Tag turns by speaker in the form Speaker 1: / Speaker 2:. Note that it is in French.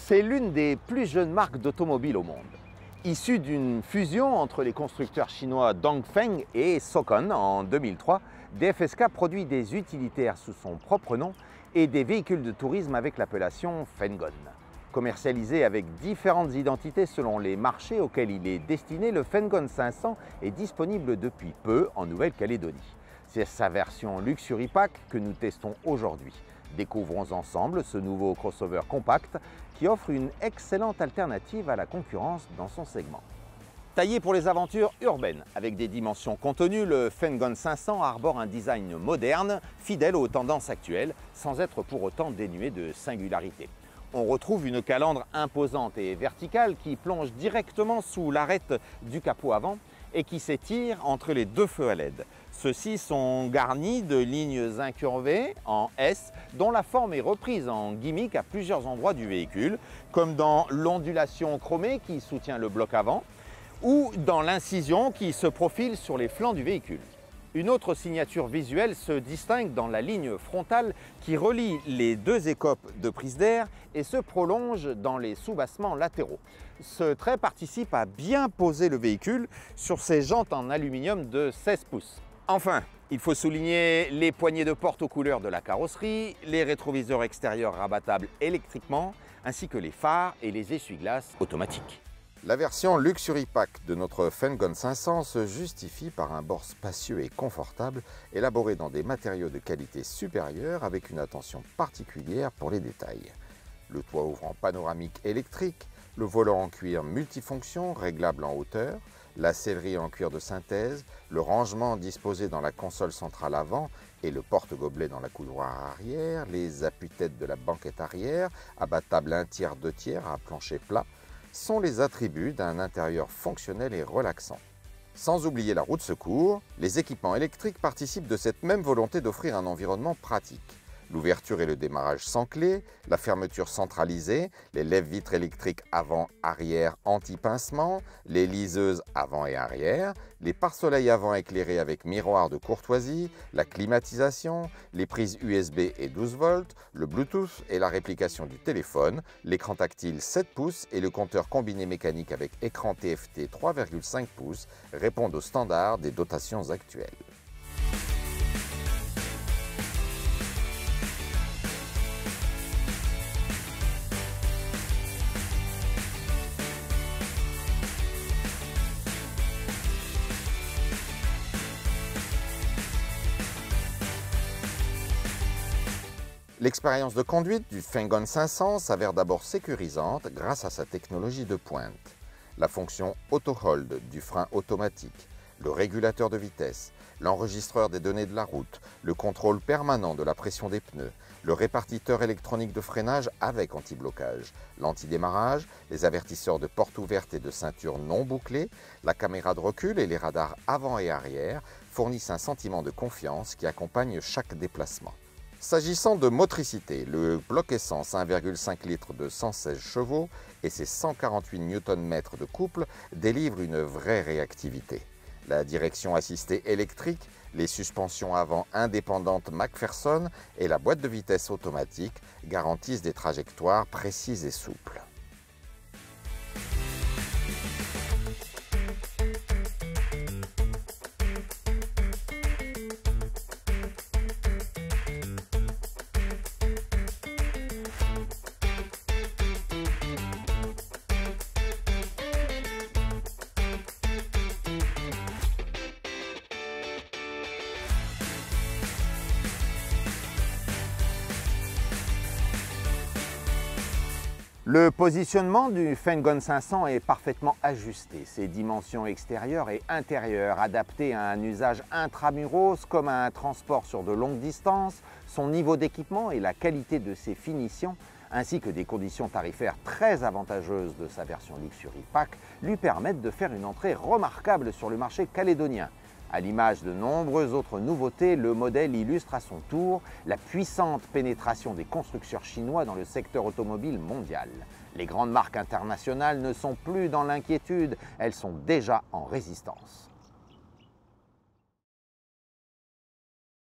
Speaker 1: C'est l'une des plus jeunes marques d'automobiles au monde. Issue d'une fusion entre les constructeurs chinois Dongfeng et Sokon en 2003, DFSK produit des utilitaires sous son propre nom et des véhicules de tourisme avec l'appellation Fengon. Commercialisé avec différentes identités selon les marchés auxquels il est destiné, le Fengon 500 est disponible depuis peu en Nouvelle-Calédonie. C'est sa version Luxury Pack que nous testons aujourd'hui. Découvrons ensemble ce nouveau crossover compact qui offre une excellente alternative à la concurrence dans son segment. Taillé pour les aventures urbaines, avec des dimensions contenues, le Fengon 500 arbore un design moderne, fidèle aux tendances actuelles, sans être pour autant dénué de singularité. On retrouve une calandre imposante et verticale qui plonge directement sous l'arête du capot avant et qui s'étire entre les deux feux à LED. Ceux-ci sont garnis de lignes incurvées en S dont la forme est reprise en gimmick à plusieurs endroits du véhicule, comme dans l'ondulation chromée qui soutient le bloc avant ou dans l'incision qui se profile sur les flancs du véhicule. Une autre signature visuelle se distingue dans la ligne frontale qui relie les deux écopes de prise d'air et se prolonge dans les soubassements latéraux. Ce trait participe à bien poser le véhicule sur ses jantes en aluminium de 16 pouces. Enfin, il faut souligner les poignées de porte aux couleurs de la carrosserie, les rétroviseurs extérieurs rabattables électriquement, ainsi que les phares et les essuie-glaces automatiques.
Speaker 2: La version Luxury Pack de notre Fengon 500 se justifie par un bord spacieux et confortable, élaboré dans des matériaux de qualité supérieure avec une attention particulière pour les détails. Le toit ouvrant panoramique électrique, le volant en cuir multifonction réglable en hauteur, la sellerie en cuir de synthèse, le rangement disposé dans la console centrale avant et le porte-gobelet dans la couloir arrière, les appuis-têtes de la banquette arrière, abattable 1/3, 2/3 à plancher plat, sont les attributs d'un intérieur fonctionnel et relaxant. Sans oublier la roue de secours, les équipements électriques participent de cette même volonté d'offrir un environnement pratique. L'ouverture et le démarrage sans clé, la fermeture centralisée, les lève-vitres électriques avant-arrière anti-pincement, les liseuses avant et arrière, les pare-soleils avant éclairés avec miroir de courtoisie, la climatisation, les prises USB et 12 volts, le Bluetooth et la réplication du téléphone, l'écran tactile 7 pouces et le compteur combiné mécanique avec écran TFT 3,5 pouces répondent aux standards des dotations actuelles. L'expérience de conduite du Fengon 500 s'avère d'abord sécurisante grâce à sa technologie de pointe. La fonction Auto Hold du frein automatique, le régulateur de vitesse, l'enregistreur des données de la route, le contrôle permanent de la pression des pneus, le répartiteur électronique de freinage avec anti-blocage, l'antidémarrage, les avertisseurs de porte ouverte et de ceinture non bouclée, la caméra de recul et les radars avant et arrière fournissent un sentiment de confiance qui accompagne chaque déplacement. S'agissant de motricité, le bloc essence 1,5 litres de 116 chevaux et ses 148 Nm de couple délivrent une vraie réactivité. La direction assistée électrique, les suspensions avant indépendantes McPherson et la boîte de vitesse automatique garantissent des trajectoires précises et souples.
Speaker 1: Le positionnement du Fengon 500 est parfaitement ajusté. Ses dimensions extérieures et intérieures, adaptées à un usage intramuros comme à un transport sur de longues distances, son niveau d'équipement et la qualité de ses finitions, ainsi que des conditions tarifaires très avantageuses de sa version Luxury Pack, lui permettent de faire une entrée remarquable sur le marché calédonien. À l'image de nombreuses autres nouveautés, le modèle illustre à son tour la puissante pénétration des constructeurs chinois dans le secteur automobile mondial. Les grandes marques internationales ne sont plus dans l'inquiétude, elles sont déjà en résistance.